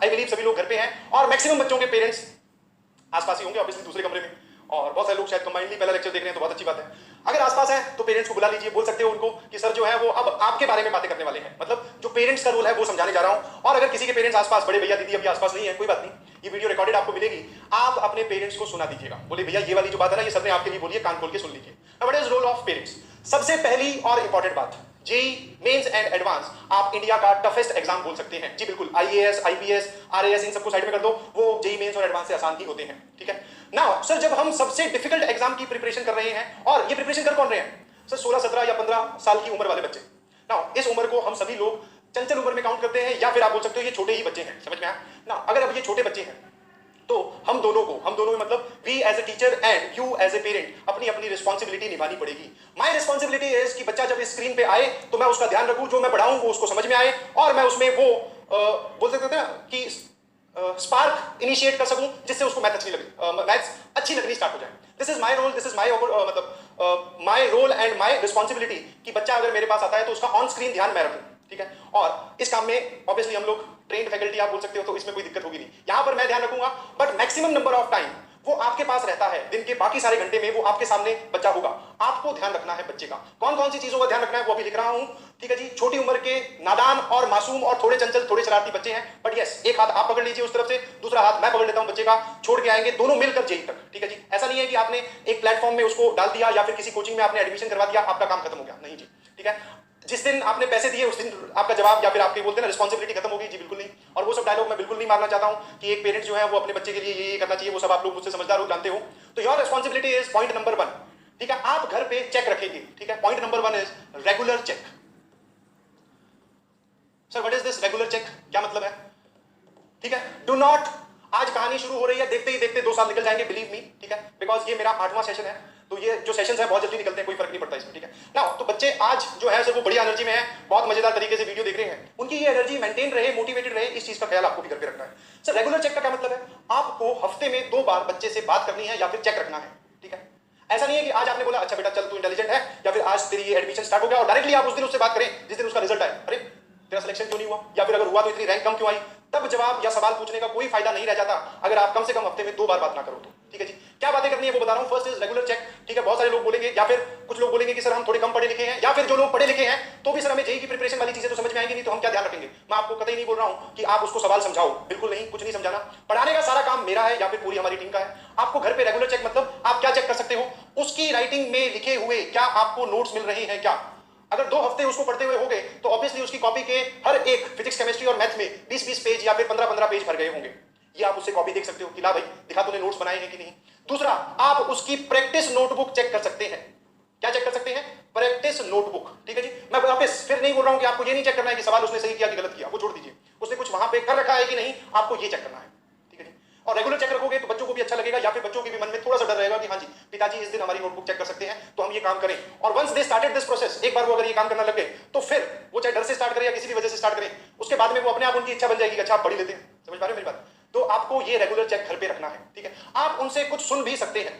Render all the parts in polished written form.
I believe सभी लोग घर पे हैं और मैक्सिमम बच्चों के पेरेंट्स आसपास ही होंगे, ऑब्वियसली दूसरे कमरे में, और बहुत सारे लोग शायद कंबाइनली पहला लेक्चर देख रहे हैं, तो बहुत अच्छी बात है। अगर आसपास है तो पेरेंट्स को बुला लीजिए, बोल सकते हो उनको कि सर जो है वो अब आपके बारे में बातें करने वाले हैं, मतलब जो पेरेंट्स का रोल है वो समझाने जा रहा हूं। और अगर किसी के पेरेंट्स आसपास, बड़े भैया दीदी अभी आसपास नहीं है, कोई बात नहीं, ये वीडियो रिकॉर्डेड आपको मिलेगी, आप अपने पेरेंट्स को सुना दीजिएगा, बोले भैया ये वाली जो बात है ना, ये सर ने आपके लिए बोली है, कान खोल के सुन लीजिए। What is role of parents? सबसे पहली और इंपॉर्टेंट बात, जेईई मेंस एंड एडवांस आप इंडिया का टफेस्ट एग्जाम बोल सकते हैं। जी बिल्कुल, आईएएस, आईपीएस, आरएएस इन सबको साइड में कर दो, वो जेईई मेंस और एडवांस से आसान ही होते हैं, ठीक है। नाउ सर, जब हम सबसे डिफिकल्ट एग्जाम की प्रिपरेशन कर रहे हैं, और ये प्रिपरेशन कर कौन रहे हैं सर? 16, 17 या 15 साल की उम्र वाले बच्चे। नाउ इस उम्र को हम सभी लोग चंचल उम्र में काउंट करते हैं, या फिर आप बोल सकते हो ये छोटे ही बच्चे हैं, समझ में आया ना? अगर अब ये छोटे बच्चे हैं तो हम दोनों में मतलब we as a teacher and you as a parent अपनी अपनी रिस्पॉन्सिबिलिटी निभानी पड़ेगी। माय रिस्पॉन्सिबिलिटी इज कि बच्चा जब स्क्रीन पे आए तो मैं उसका ध्यान रखूं, जो मैं पढ़ाऊं वो उसको समझ में आए, और मैं उसमें वो बोल सकते थे ना कि स्पार्क इनिशिएट कर सकूं, जिससे उसको मैथ्स अच्छी लगनी स्टार्ट हो जाए। This is my role, this is my मतलब my role and my responsibility कि बच्चा अगर मेरे पास आता है तो उसका ऑन स्क्रीन ध्यान मैं रखूं, ठीक है। और इस काम में ऑब्वियसली हम लोग ट्रेंड फैकल्टी आप बोल सकते हो, तो इसमें कोई दिक्कत होगी नहीं, यहां पर मैं ध्यान रखूंगा, but maximum number of time वो आपके पास रहता है, दिन के बाकी सारे घंटे में वो आपके सामने बच्चा होगा। आपको ध्यान रखना है बच्चे का, कौन कौन सी चीजों का ध्यान रखना है वो अभी लिख रहा हूं, ठीक है जी। छोटी उम्र के नादान और मासूम और थोड़े चंचल, थोड़े शरारती बच्चे हैं, बट यस, एक हाथ आप पकड़ लीजिए उस तरफ से, दूसरा हाथ मैं पकड़ लेता हूं बच्चे का, छोड़ के आएंगे दोनों मिलकर जेईई तक, ठीक है जी। ऐसा नहीं है कि आपने एक प्लेटफॉर्म में उसको डाल दिया या फिर किसी कोचिंग में आपने एडमिशन करवा दिया, आपका काम खत्म हो गया, नहीं जी, ठीक है। जिस दिन आपने पैसे दिए उस दिन आपका जवाब या फिर आपके बोलते हैं ना रिस्पॉन्सिबिलिटी खत्म होगी, जी बिल्कुल नहीं। और वो सब डायलॉग मैं बिल्कुल नहीं मारना चाहता हूं कि एक पेरेंट जो है वो अपने बच्चे के लिए ये करना चाहिए, वो सब आप लोग मुझसे समझदार हो, जानते हो। तो your responsibility is point number 1, ठीक है। आप घर पे चेक रखेंगे, ठीक है। Point number 1 is regular check. Sir what is this regular check, क्या मतलब है? ठीक है, डू नॉट, आज कहानी शुरू हो रही है, देखते ही देखते 2 साल निकल जाएंगे, बिलीव मी, ठीक है, बिकॉज ये मेरा 8वां सेशन है, तो ये जो सेशंस है बहुत जल्दी निकलते हैं, कोई फर्क नहीं पड़ता इसमें, ठीक है ना। तो बच्चे आज जो है सर वो बढ़िया एनर्जी में है, बहुत मजेदार तरीके से वीडियो देख रहे हैं, उनकी ये एनर्जी मेंटेन रहे, मोटिवेटेड रहे, इस चीज का ख्याल आपको भी करके रखना है। सर रेगुलर चेक का क्या मतलब है? आपको हफ्ते में 2 बार बच्चे से बात करनी है या फिर चेक रखना है, ठीक है। ऐसा नहीं है कि आज आपने बोला अच्छा बेटा चल तू इंटेलिजेंट है, या फिर आज तेरी एडमिशन स्टार्ट हो गया, और डायरेक्टली आप उस दिन उससे बात करें जिस दिन उसका रिजल्ट आए, अरे तेरा सिलेक्शन क्यों नहीं हुआ, या फिर अगर हुआ तो इतनी रैंक कम क्यों आई। तब जवाब या सवाल पूछने का कोई फायदा नहीं रह जाता अगर आप कम से कम हफ्ते में 2 बार बात ना करो तो, ठीक है जी। क्या बातें करनी है वो बता रहा हूं। फर्स्ट इज रेगुलर चेक, ठीक है। बहुत सारे लोग बोलेंगे, या फिर कुछ लोग बोलेंगे कि सर हम थोड़े कम पढ़े लिखे हैं, या फिर जो लोग पढ़े लिखे हैं तो भी सर हमें जेईई की प्रिपरेशन वाली चीजें तो समझ में आएंगी नहीं, तो हम क्या ध्यान रखेंगे। मैं आपको कतई नहीं बोल रहा हूं कि आप उसको सवाल समझाओ, बिल्कुल नहीं, कुछ नहीं समझाना, पढ़ाने का सारा काम मेरा है या फिर पूरी हमारी टीम का है। आपको घर पे रेगुलर चेक मतलब आप क्या चेक कर सकते हो, उसकी राइटिंग में लिखे हुए क्या आपको नोट्स मिल रहे हैं क्या। अगर 2 हफ्ते उसको पढ़ते हुए हो गए तो ऑब्वियसली उसकी कॉपी के हर एक फिजिक्स, केमिस्ट्री और मैथ में 20-20 पेज या फिर 15-15 पेज भर गए होंगे। ये आप उससे कॉपी देख सकते हो कि ला भाई दिखा तूने नोट्स बनाए हैं कि नहीं। दूसरा, आप उसकी प्रैक्टिस नोटबुक चेक कर सकते हैं। क्या चेक कर सकते हैं? प्रैक्टिस नोटबुक, ठीक है जी। मैं वापस फिर नहीं बोल रहा हूं कि आपको ये नहीं चेक करना है कि सवाल उसने सही किया कि गलत किया, वो छोड़ दीजिए, उसने कुछ वहां पे कर रखा है कि नहीं, आपको ये चेक करना है, ठीक है जी। और रेगुलर चेक रखोगे तो बच्चों को भी अच्छा लगेगा, या फिर बच्चों के भी मन में थोड़ा सा डर रहेगा कि हाँ जी पिताजी इस दिन हमारी नोटबुक चेक कर सकते हैं, तो हम ये काम करें। और once they started this process, एक बार वो अगर ये काम करना लगे तो फिर वो चाहे डर से स्टार्ट करें या किसी भी वजह से स्टार्ट करें, उसके बाद में वो अपने आप उनकी इच्छा बन जाएगी कि अच्छा आप पढ़ ही लेते हैं। समझ पा रहे हो मेरी बात? तो आपको ये रेगुलर चेक घर पे रखना है, ठीक है। आप उनसे कुछ सुन भी सकते हैं,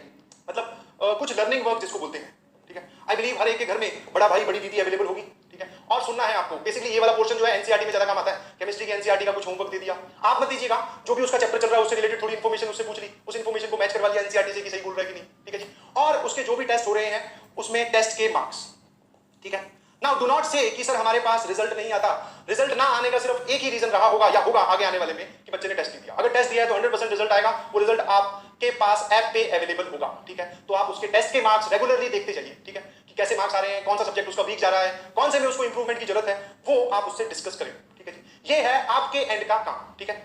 मतलब कुछ लर्निंग वर्क जिसको बोलते हैं, ठीक है। आई बिलीव हर एक के घर में बड़ा भाई बड़ी दीदी अवेलेबल होगी, ठीक है। और सुनना है आपको, बेसिकली ये वाला पोर्शन जो है एनसीईआरटी में ज्यादा काम आता है। केमिस्ट्री के एनसीईआरटी का कुछ होमवर्क दे दिया, आप मत दीजिएगा, जो भी उसका चैप्टर चल रहा है उससे रिलेटेड थोड़ी इन्फॉर्मेशन उससे पूछ ली, उस इन्फॉर्मेशन को मैच करवा लिया एनसीईआरटी से कि सही बोल रहा है कि नहीं, ठीक है जी। और उसके जो भी टेस्ट हो रहे हैं उसमें टेस्ट के मार्क्स, ठीक है। नाउ डू नॉट से कि सर हमारे पास रिजल्ट नहीं आता। रिजल्ट ना आने का सिर्फ एक ही रीजन रहा होगा या होगा आगे आने वाले में कि बच्चे ने टेस्ट नहीं दिया। अगर टेस्ट दिया है तो 100% रिजल्ट आएगा, वो रिजल्ट आपके पास ऐप पे अवेलेबल होगा, ठीक है। तो आप उसके टेस्ट के मार्क्स रेगुलरली देखते जाइए, ठीक है, कि कैसे मार्क्स आ रहे हैं, कौन सा सब्जेक्ट उसका वीक जा रहा है, कौन से में उसको इंप्रूवमेंट की जरूरत है, वो आप उससे डिस्कस करें, ठीक है जी। ये है आपके एंड का काम, ठीक है।